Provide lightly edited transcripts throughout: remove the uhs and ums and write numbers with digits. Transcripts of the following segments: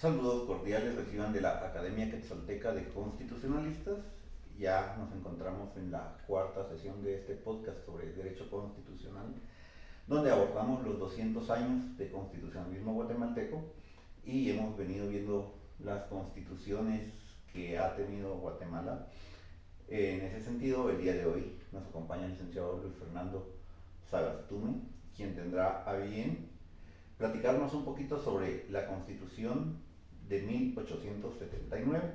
Saludos cordiales reciban de la Academia Quetzalteca de Constitucionalistas. Ya nos encontramos en la cuarta sesión de este podcast sobre Derecho Constitucional, donde abordamos los 200 años de constitucionalismo guatemalteco y hemos venido viendo las constituciones que ha tenido Guatemala. En ese sentido, el día de hoy nos acompaña el licenciado Luis Fernando Sagastume, quien tendrá a bien platicarnos un poquito sobre la Constitución de 1879.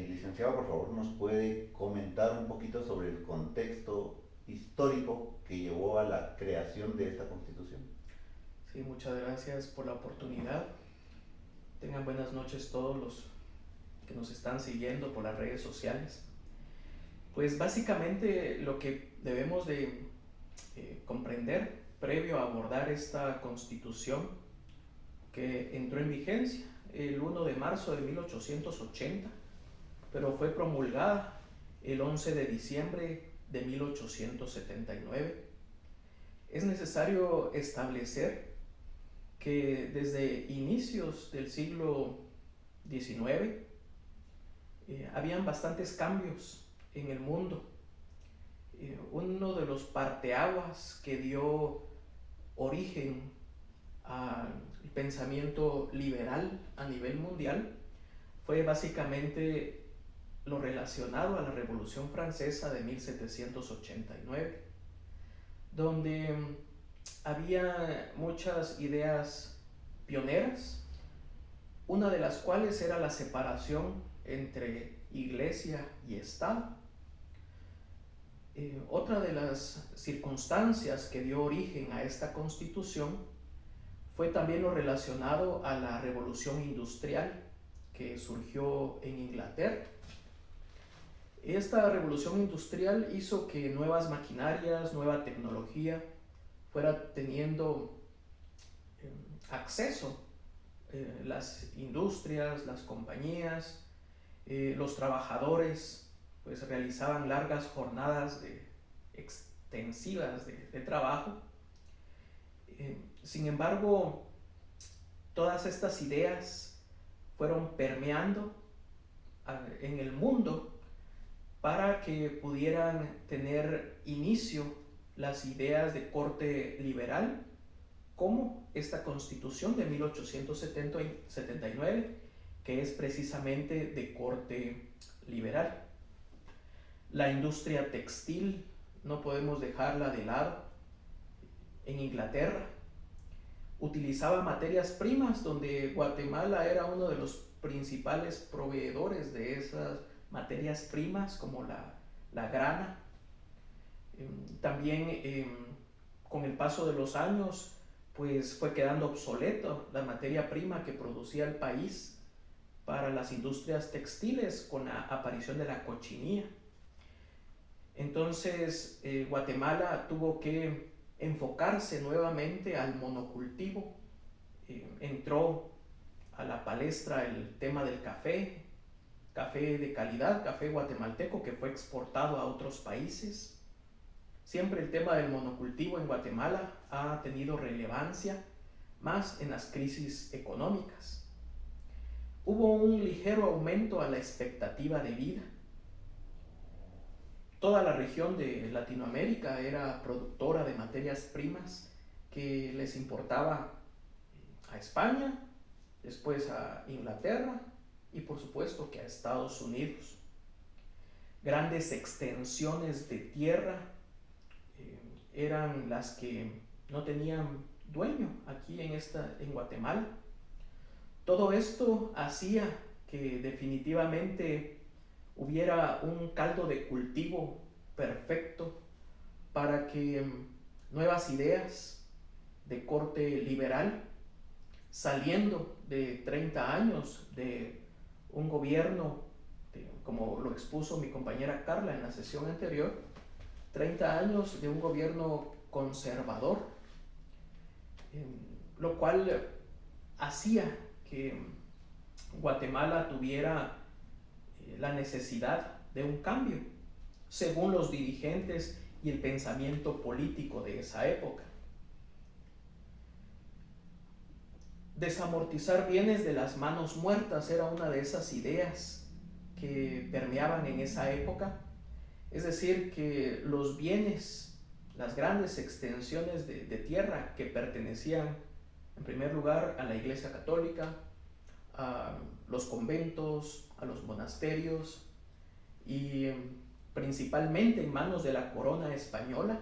Licenciado, por favor, ¿nos puede comentar un poquito sobre el contexto histórico que llevó a la creación de esta Constitución? Sí, muchas gracias por la oportunidad. Tengan buenas noches todos los que nos están siguiendo por las redes sociales. Pues básicamente lo que debemos de comprender previo a abordar esta Constitución que entró en vigencia el 1 de marzo de 1880, pero fue promulgada el 11 de diciembre de 1879. Es necesario establecer que desde inicios del siglo XIX habían bastantes cambios en el mundo. Uno de los parteaguas que dio origen al pensamiento liberal a nivel mundial fue básicamente lo relacionado a la Revolución Francesa de 1789, donde había muchas ideas pioneras, una de las cuales era la separación entre Iglesia y Estado. Otra de las circunstancias que dio origen a esta Constitución fue también lo relacionado a la Revolución Industrial que surgió en Inglaterra. Esta revolución industrial hizo que nuevas maquinarias, nueva tecnología fuera teniendo acceso las industrias, las compañías, los trabajadores pues realizaban largas jornadas extensivas de trabajo. Sin embargo, todas estas ideas fueron permeando en el mundo para que pudieran tener inicio las ideas de corte liberal, como esta Constitución de 1879, que es precisamente de corte liberal. La industria textil no podemos dejarla de lado. En Inglaterra utilizaba materias primas donde Guatemala era uno de los principales proveedores de esas materias primas, como la grana. También con el paso de los años pues fue quedando obsoleto la materia prima que producía el país para las industrias textiles con la aparición de la cochinilla. Entonces Guatemala tuvo que enfocarse nuevamente al monocultivo. Entró a la palestra el tema del café de calidad, café guatemalteco, que fue exportado a otros países. Siempre el tema del monocultivo en Guatemala ha tenido relevancia, más en las crisis económicas. Hubo un ligero aumento a la expectativa de vida. Toda la región de Latinoamérica era productora de materias primas que les importaba a España, después a Inglaterra y por supuesto que a Estados Unidos. Grandes extensiones de tierra eran las que no tenían dueño aquí en Guatemala. Todo esto hacía que definitivamente hubiera un caldo de cultivo perfecto para que nuevas ideas de corte liberal, saliendo de 30 años de un gobierno, como lo expuso mi compañera Carla en la sesión anterior, 30 años de un gobierno conservador, lo cual hacía que Guatemala tuviera la necesidad de un cambio, según los dirigentes y el pensamiento político de esa época. Desamortizar bienes de las manos muertas era una de esas ideas que permeaban en esa época. Es decir, que los bienes, las grandes extensiones de tierra que pertenecían en primer lugar a la Iglesia Católica, a los conventos, a los monasterios y principalmente en manos de la corona española,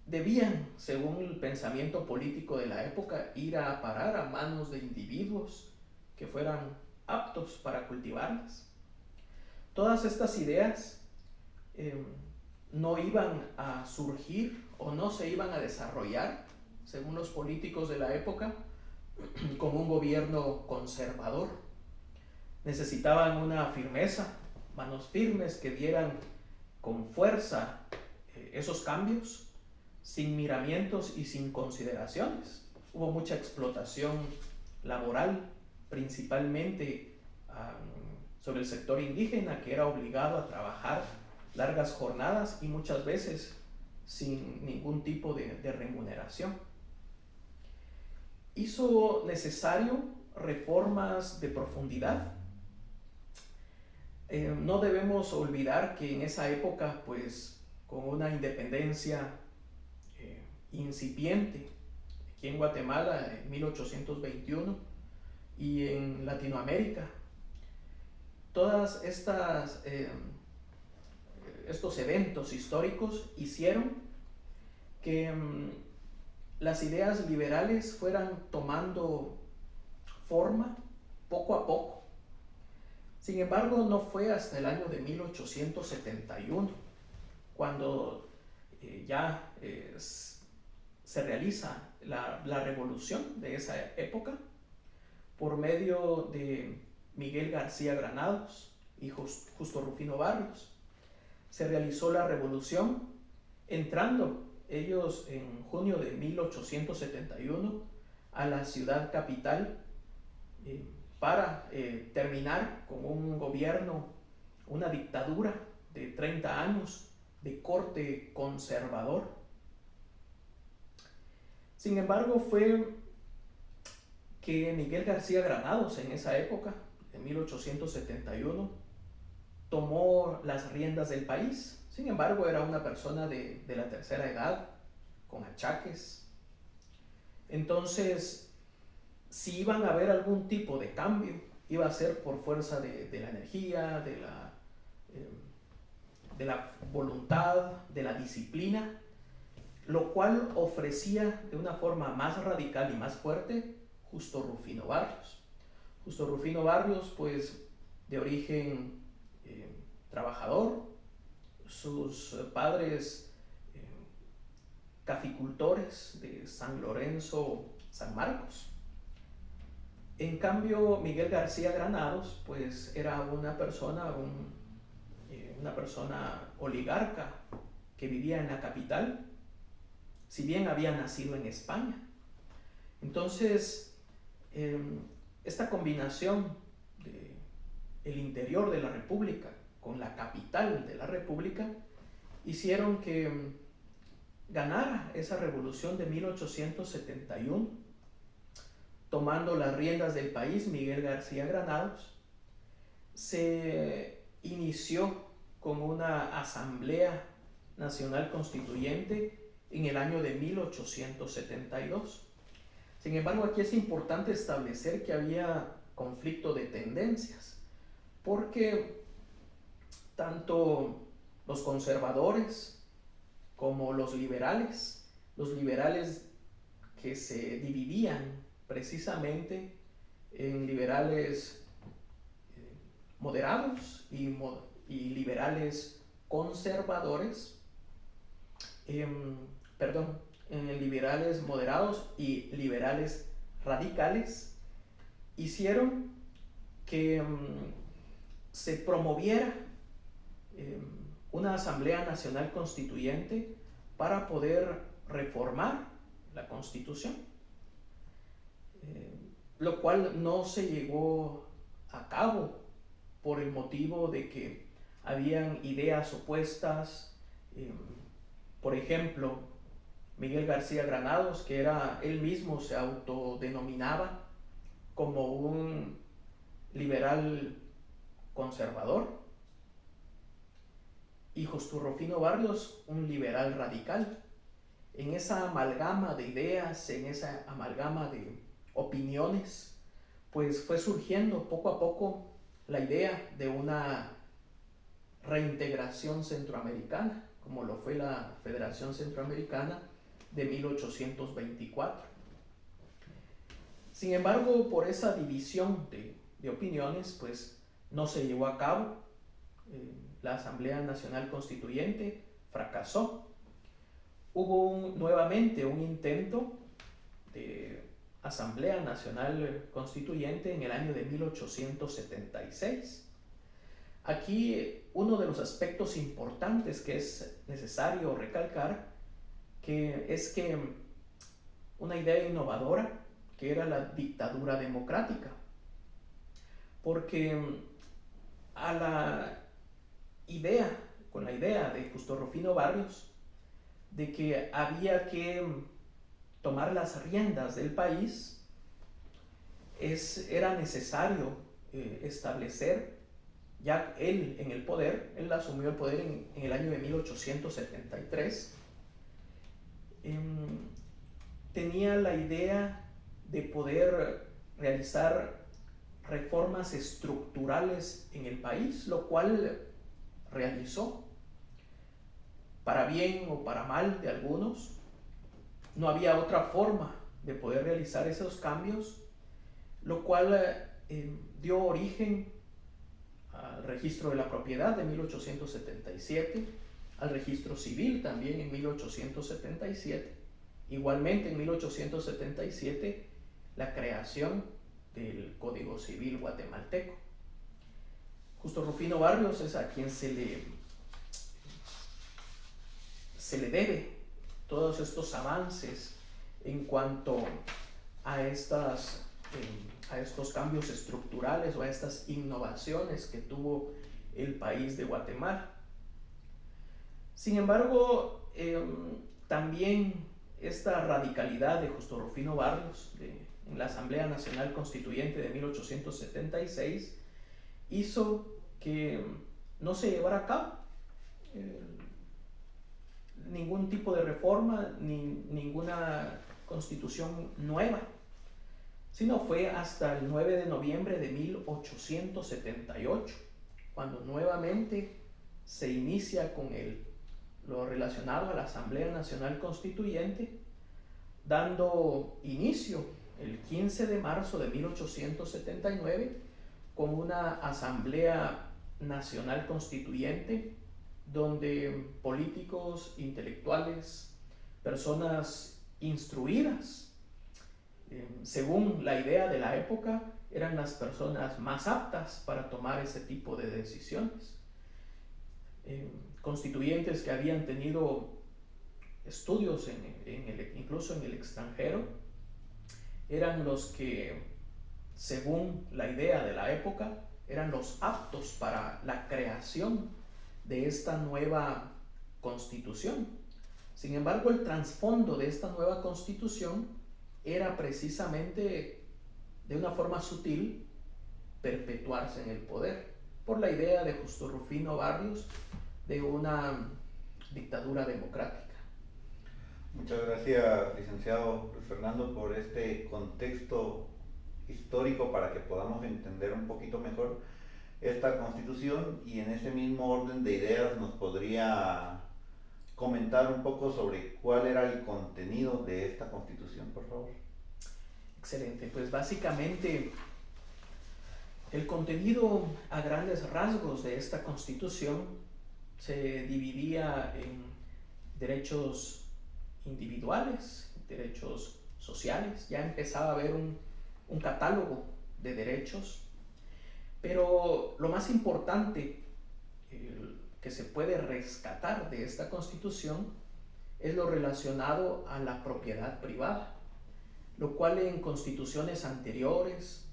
debían, según el pensamiento político de la época, ir a parar a manos de individuos que fueran aptos para cultivarlas. Todas estas ideas no iban a surgir o no se iban a desarrollar, según los políticos de la época, con un gobierno conservador. Necesitaban una firmeza, manos firmes que dieran con fuerza esos cambios, sin miramientos y sin consideraciones. Hubo mucha explotación laboral, principalmente sobre el sector indígena, que era obligado a trabajar largas jornadas y muchas veces sin ningún tipo de remuneración. Hizo necesario reformas de profundidad. No debemos olvidar que en esa época, pues, con una independencia incipiente, aquí en Guatemala en 1821 y en Latinoamérica, todas estos eventos históricos hicieron que las ideas liberales fueran tomando forma poco a poco. Sin embargo, no fue hasta el año de 1871 cuando ya se realiza la revolución de esa época por medio de Miguel García Granados y Justo Rufino Barrios. Se realizó la revolución entrando ellos en junio de 1871 a la ciudad capital para terminar con un gobierno, una dictadura de 30 años de corte conservador. Sin embargo, fue que Miguel García Granados en esa época, en 1871, tomó las riendas del país. Sin embargo, era una persona de la tercera edad, con achaques. Entonces, si iban a haber algún tipo de cambio, iba a ser por fuerza de la energía, de la voluntad, de la disciplina, lo cual ofrecía de una forma más radical y más fuerte Justo Rufino Barrios. Justo Rufino Barrios, pues, de origen trabajador, sus padres caficultores de San Lorenzo, San Marcos. En cambio, Miguel García Granados, pues, era una persona oligarca que vivía en la capital, si bien había nacido en España. Entonces, esta combinación del interior de la República con la capital de la República hicieron que ganara esa revolución de 1871, tomando las riendas del país Miguel García Granados. Se inició con una Asamblea Nacional Constituyente en el año de 1872. Sin embargo, aquí es importante establecer que había conflicto de tendencias, porque tanto los conservadores como los liberales que se dividían precisamente en liberales moderados y liberales conservadores, en liberales moderados y liberales radicales, hicieron que se promoviera una Asamblea Nacional Constituyente para poder reformar la Constitución, lo cual no se llegó a cabo por el motivo de que habían ideas opuestas. Por ejemplo, Miguel García Granados, que él mismo se autodenominaba como un liberal conservador, y Justo Rufino Barrios, un liberal radical. En esa amalgama de ideas, en esa amalgama de opiniones, pues fue surgiendo poco a poco la idea de una reintegración centroamericana, como lo fue la Federación Centroamericana de 1824. Sin embargo, por esa división de opiniones, pues no se llevó a cabo. La Asamblea Nacional Constituyente fracasó. Hubo nuevamente un intento de Asamblea Nacional Constituyente en el año de 1876. Aquí uno de los aspectos importantes que es necesario recalcar es que una idea innovadora, que era la dictadura democrática, porque con la idea de Justo Rufino Barrios de que había que tomar las riendas del país, era necesario establecer, ya él en el poder, él asumió el poder en el año de 1873, tenía la idea de poder realizar reformas estructurales en el país, lo cual realizó, para bien o para mal de algunos. No había otra forma de poder realizar esos cambios, lo cual dio origen al registro de la propiedad de 1877, al registro civil también en 1877, igualmente en 1877 la creación del Código Civil guatemalteco. Justo Rufino Barrios es a quien se le debe todos estos avances en cuanto a estos cambios estructurales o a estas innovaciones que tuvo el país de Guatemala. Sin embargo, también esta radicalidad de Justo Rufino Barrios en la Asamblea Nacional Constituyente de 1876 hizo que no se llevara a cabo ningún tipo de reforma ni ninguna constitución nueva, sino fue hasta el 9 de noviembre de 1878 cuando nuevamente se inicia con lo relacionado a la Asamblea Nacional Constituyente, dando inicio el 15 de marzo de 1879 con una Asamblea Nacional Constituyente donde políticos, intelectuales, personas instruidas, según la idea de la época, eran las personas más aptas para tomar ese tipo de decisiones. Constituyentes que habían tenido estudios incluso en el extranjero, eran los que, según la idea de la época, eran los aptos para la creación de esta nueva constitución. Sin embargo, el trasfondo de esta nueva constitución era precisamente, de una forma sutil, perpetuarse en el poder, por la idea de Justo Rufino Barrios de una dictadura democrática. Muchas gracias, licenciado Luis Fernando, por este contexto histórico para que podamos entender un poquito mejor esta constitución, y en ese mismo orden de ideas nos podría comentar un poco sobre cuál era el contenido de esta constitución, por favor. Excelente, pues básicamente el contenido a grandes rasgos de esta constitución se dividía en derechos individuales, derechos sociales. Ya empezaba a haber un catálogo de derechos, pero lo más importante que se puede rescatar de esta constitución es lo relacionado a la propiedad privada, lo cual en constituciones anteriores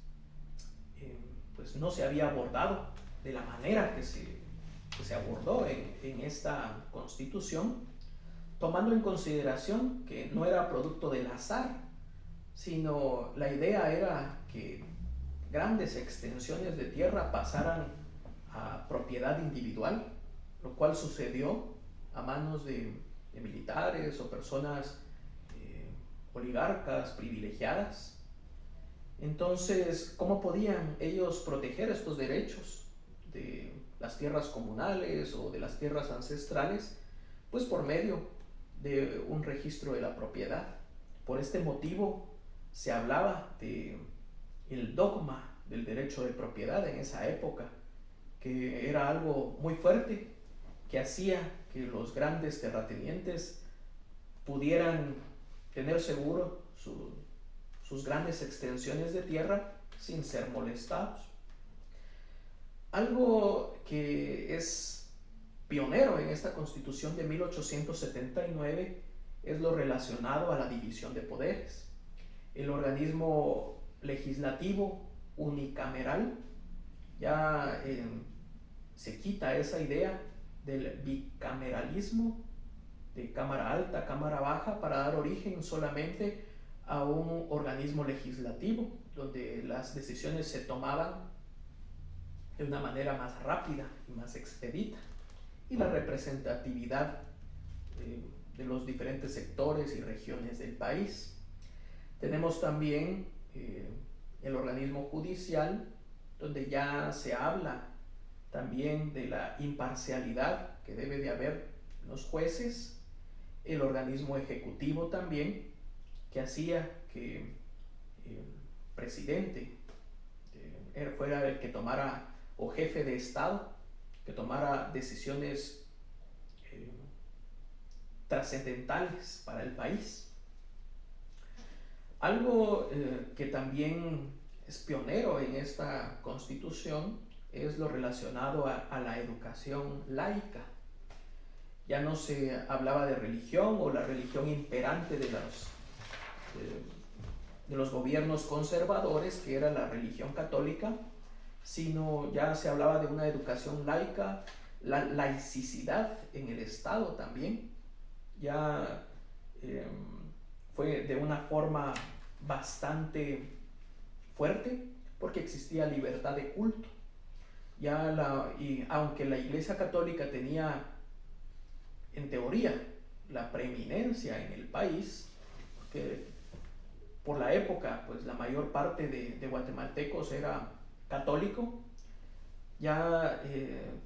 pues no se había abordado de la manera que se abordó en esta constitución, tomando en consideración que no era producto del azar, sino la idea era que grandes extensiones de tierra pasaran a propiedad individual, lo cual sucedió a manos de militares o personas oligarcas privilegiadas. Entonces, ¿cómo podían ellos proteger estos derechos de las tierras comunales o de las tierras ancestrales? Pues por medio de un registro de la propiedad. Por este motivo se hablaba de el dogma del derecho de propiedad en esa época, que era algo muy fuerte, que hacía que los grandes terratenientes pudieran tener seguro sus grandes extensiones de tierra sin ser molestados. Algo que es pionero en esta Constitución de 1879 es lo relacionado a la división de poderes. El organismo legislativo unicameral ya se quita esa idea del bicameralismo de Cámara Alta, Cámara Baja, para dar origen solamente a un organismo legislativo donde las decisiones se tomaban de una manera más rápida y más expedita, y la representatividad de los diferentes sectores y regiones del país. Tenemos también el organismo judicial, donde ya se habla también de la imparcialidad que debe de haber en los jueces. El organismo ejecutivo también, que hacía que el presidente fuera el que tomara, o jefe de Estado, que tomara decisiones trascendentales para el país. Algo que también es pionero en esta Constitución es lo relacionado a la educación laica. Ya no se hablaba de religión o la religión imperante de los gobiernos conservadores, que era la religión católica, sino ya se hablaba de una educación laica, la laicidad en el Estado también. Ya fue de una forma bastante fuerte, porque existía libertad de culto. Y aunque la Iglesia Católica tenía, en teoría, la preeminencia en el país, porque por la época pues la mayor parte de guatemaltecos era católico, ya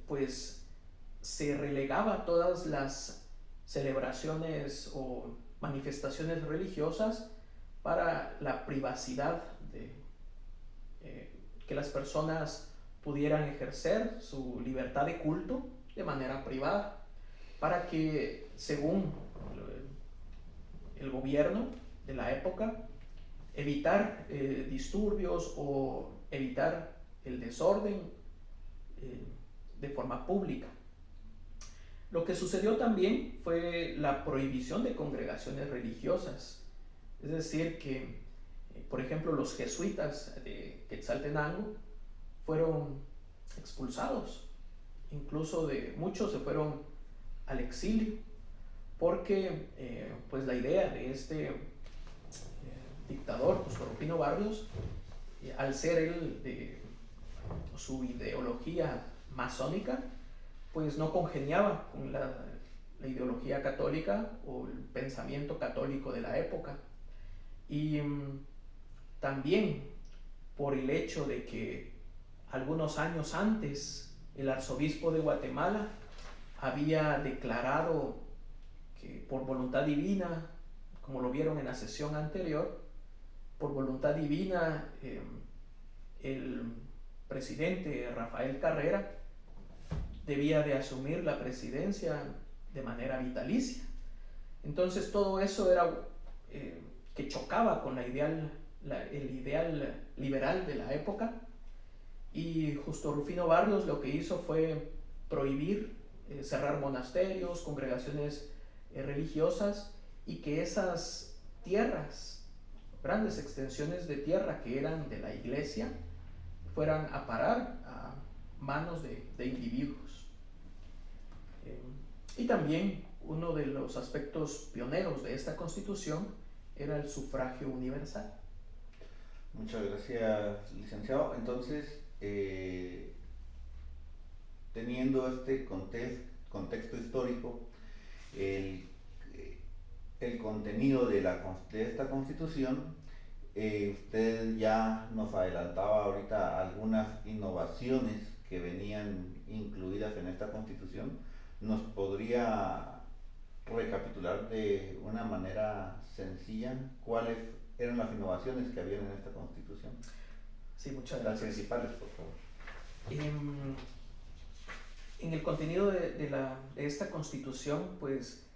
pues se relegaba todas las celebraciones o manifestaciones religiosas para la privacidad de que las personas pudieran ejercer su libertad de culto de manera privada, para que, según el gobierno de la época, evitar disturbios o evitar el desorden de forma pública. Lo que sucedió también fue la prohibición de congregaciones religiosas, es decir, que, por ejemplo, los jesuitas de Quetzaltenango fueron expulsados, incluso muchos se fueron al exilio, porque pues la idea de este dictador, Justo Rufino Barrios, al ser él de su ideología masónica, pues no congeniaba con la ideología católica o el pensamiento católico de la época. Y también por el hecho de que algunos años antes el arzobispo de Guatemala había declarado que por voluntad divina, como lo vieron en la sesión anterior, por voluntad divina el presidente Rafael Carrera debía de asumir la presidencia de manera vitalicia. Entonces todo eso era que chocaba con el ideal liberal de la época, y Justo Rufino Barrios lo que hizo fue prohibir, cerrar monasterios, congregaciones religiosas, y que esas tierras, grandes extensiones de tierra que eran de la iglesia, fueran a parar a manos de individuos. Y también uno de los aspectos pioneros de esta Constitución era el sufragio universal. Muchas gracias, licenciado. Entonces, teniendo este contexto histórico, el, el contenido de esta Constitución, usted ya nos adelantaba ahorita algunas innovaciones que venían incluidas en esta Constitución. ¿Nos podría recapitular de una manera sencilla cuáles eran las innovaciones que habían en esta Constitución? Sí, muchas Las gracias. principales, por favor. En el contenido de esta Constitución, pues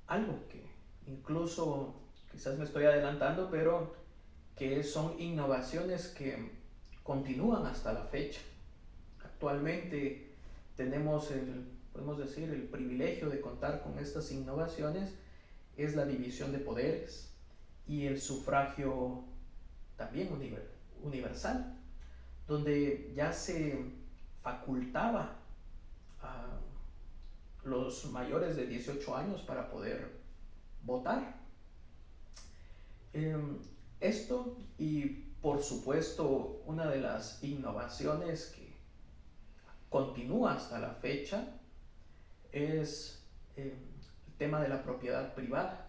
algo que incluso quizás me estoy adelantando, pero que son innovaciones que continúan hasta la fecha. Actualmente tenemos podemos decir, el privilegio de contar con estas innovaciones, es la división de poderes y el sufragio también universal, donde ya se facultaba a los mayores de 18 años para poder votar. Esto, y por supuesto una de las innovaciones que continúa hasta la fecha, es el tema de la propiedad privada,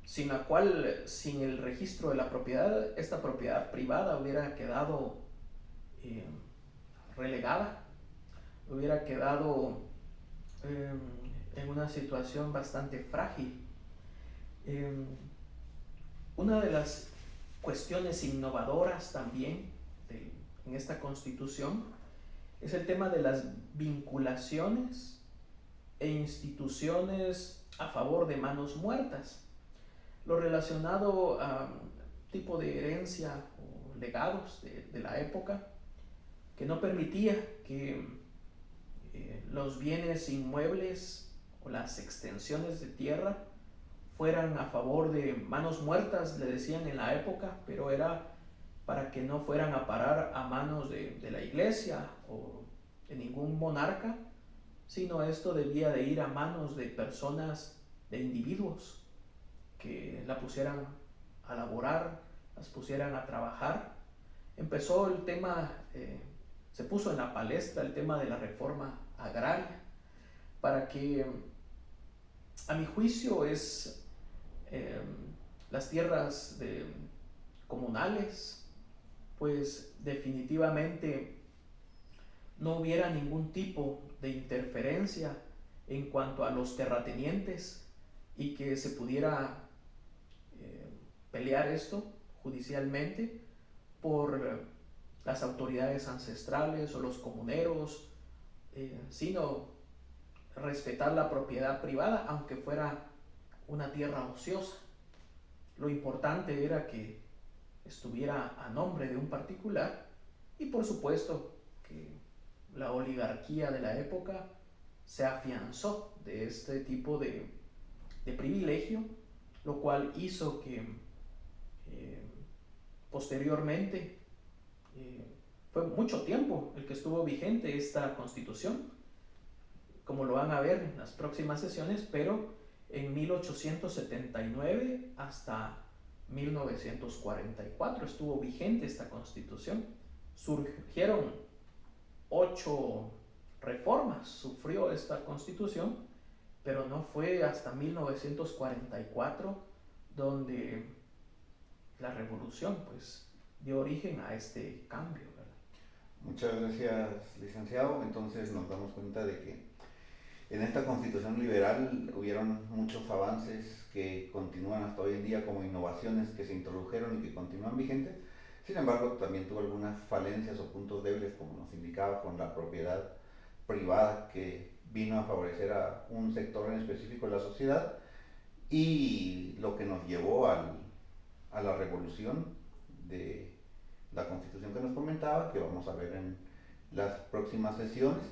sin la cual, sin el registro de la propiedad, esta propiedad privada hubiera quedado relegada, hubiera quedado en una situación bastante frágil. Una de las cuestiones innovadoras también en esta Constitución es el tema de las vinculaciones e instituciones a favor de manos muertas. Lo relacionado a tipo de herencia o legados de la época, que no permitía que los bienes inmuebles o las extensiones de tierra fueran a favor de manos muertas, le decían en la época, pero era para que no fueran a parar a manos de la iglesia o de ningún monarca, sino esto debía de ir a manos de personas, de individuos, que la pusieran a laborar, las pusieran a trabajar. Empezó el tema, se puso en la palestra el tema de la reforma agraria, para que, a mi juicio, las tierras comunales, pues definitivamente no hubiera ningún tipo de interferencia en cuanto a los terratenientes y que se pudiera pelear esto judicialmente por las autoridades ancestrales o los comuneros, sino respetar la propiedad privada, aunque fuera una tierra ociosa. Lo importante era que estuviera a nombre de un particular, y por supuesto que la oligarquía de la época se afianzó de este tipo de privilegio, lo cual hizo que posteriormente, fue mucho tiempo el que estuvo vigente esta Constitución, como lo van a ver en las próximas sesiones, pero en 1879 hasta 1944 estuvo vigente esta Constitución. Surgieron 8 reformas, sufrió esta Constitución, pero no fue hasta 1944 donde la revolución pues dio origen a este cambio, ¿verdad? Muchas gracias, licenciado. Entonces nos damos cuenta de que en esta Constitución liberal hubieron muchos avances que continúan hasta hoy en día, como innovaciones que se introdujeron y que continúan vigentes. Sin embargo, también tuvo algunas falencias o puntos débiles, como nos indicaba, con la propiedad privada, que vino a favorecer a un sector en específico de la sociedad, y lo que nos llevó a la revolución de la Constitución que nos comentaba, que vamos a ver en las próximas sesiones.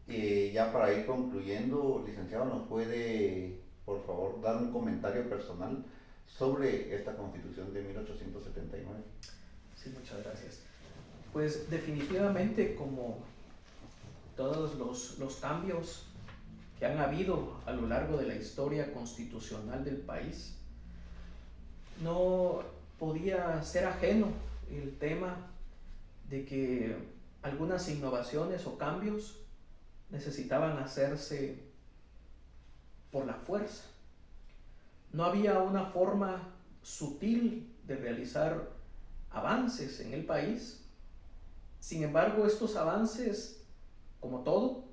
Ya para ir concluyendo, licenciado, ¿nos puede, por favor, dar un comentario personal sobre esta Constitución de 1879? Sí, muchas gracias. Pues definitivamente, como todos los cambios que han habido a lo largo de la historia constitucional del país, no podía ser ajeno el tema de que algunas innovaciones o cambios necesitaban hacerse por la fuerza. No había una forma sutil de realizar avances en el país. Sin embargo, estos avances, como todo,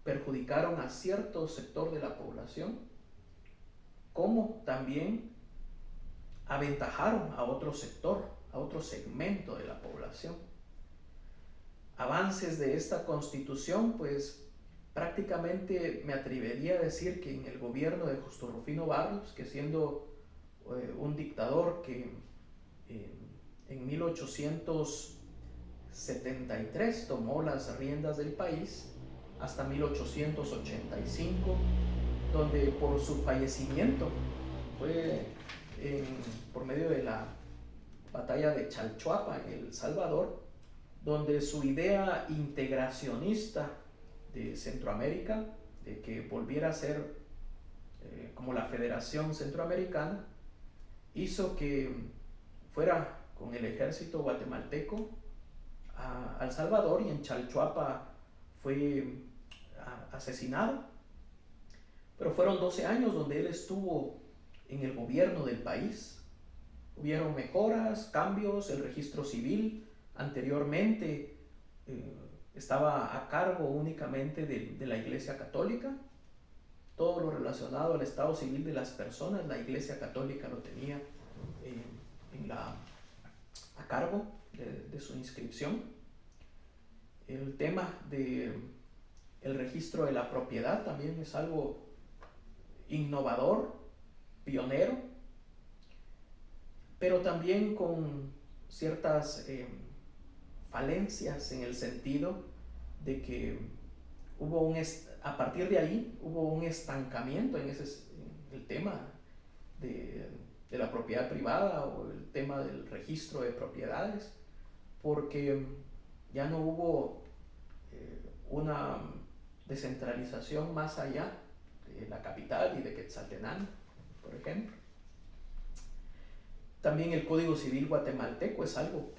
perjudicaron a cierto sector de la población, como también aventajaron a otro sector, a otro segmento de la población. Avances de esta constitución, pues prácticamente me atrevería a decir que en el gobierno de Justo Rufino Barrios, que siendo un dictador que en 1873 tomó las riendas del país hasta 1885, donde por su fallecimiento fue por medio de la batalla de Chalchuapa en El Salvador, donde su idea integracionista de Centroamérica, de que volviera a ser como la Federación Centroamericana, hizo que fuera con el ejército guatemalteco a El Salvador, y en Chalchuapa fue asesinado. Pero fueron 12 años donde él estuvo en el gobierno del país. Hubieron mejoras, cambios, el registro civil anteriormente estaba a cargo únicamente de la Iglesia Católica. Todo lo relacionado al estado civil de las personas, la Iglesia Católica lo tenía a cargo de su inscripción. El tema del registro de la propiedad también es algo innovador, pionero, pero también con ciertas falencias, en el sentido de que a partir de ahí hubo un estancamiento en el tema de la propiedad privada, o el tema del registro de propiedades, porque ya no hubo una descentralización más allá de la capital y de Quetzaltenango, por ejemplo. También el Código Civil guatemalteco es algo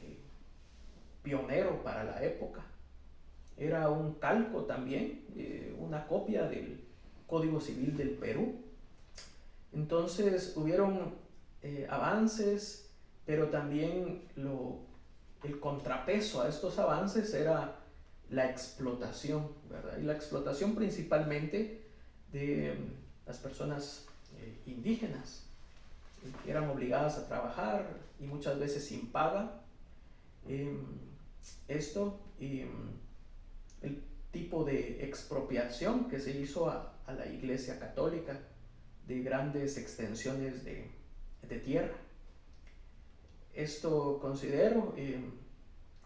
pionero para la época. Era un calco también, una copia del Código Civil del Perú. Entonces hubieron avances, pero también el contrapeso a estos avances era la explotación, ¿verdad? Y la explotación principalmente de las personas indígenas, que eran obligadas a trabajar y muchas veces sin paga. El tipo de expropiación que se hizo a la Iglesia Católica de grandes extensiones de tierra. Esto considero,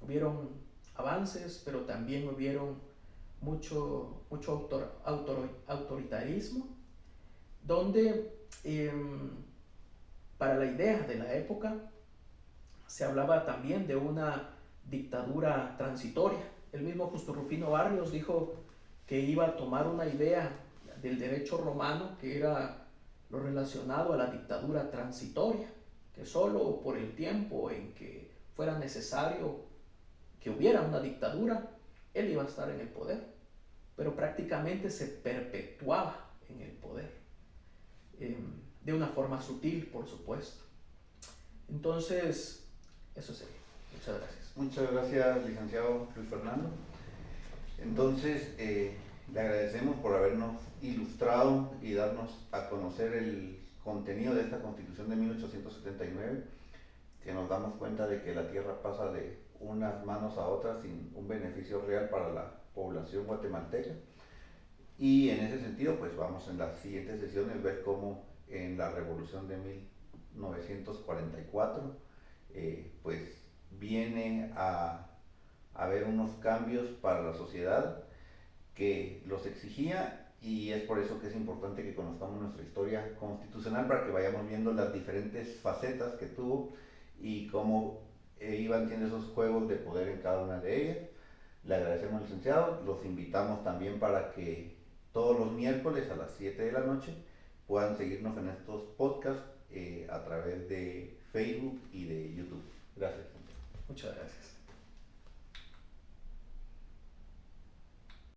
hubieron avances, pero también hubieron mucho autoritarismo, donde para la idea de la época se hablaba también de una dictadura transitoria. El mismo Justo Rufino Barrios dijo que iba a tomar una idea del derecho romano, que era lo relacionado a la dictadura transitoria, que solo por el tiempo en que fuera necesario que hubiera una dictadura, él iba a estar en el poder, pero prácticamente se perpetuaba en el poder, de una forma sutil, por supuesto. Entonces, eso sería. Muchas gracias. Muchas gracias, licenciado Luis Fernando. Entonces, le agradecemos por habernos ilustrado y darnos a conocer el contenido de esta Constitución de 1879, que nos damos cuenta de que la tierra pasa de unas manos a otras sin un beneficio real para la población guatemalteca. Y en ese sentido, pues vamos en las siguientes sesiones ver cómo en la Revolución de 1944, pues viene a haber unos cambios para la sociedad que los exigía, y es por eso que es importante que conozcamos nuestra historia constitucional, para que vayamos viendo las diferentes facetas que tuvo y cómo iban teniendo esos juegos de poder en cada una de ellas. Le agradecemos, licenciado. Los invitamos también para que todos los miércoles a las 7 de la noche puedan seguirnos en estos podcasts a través de Facebook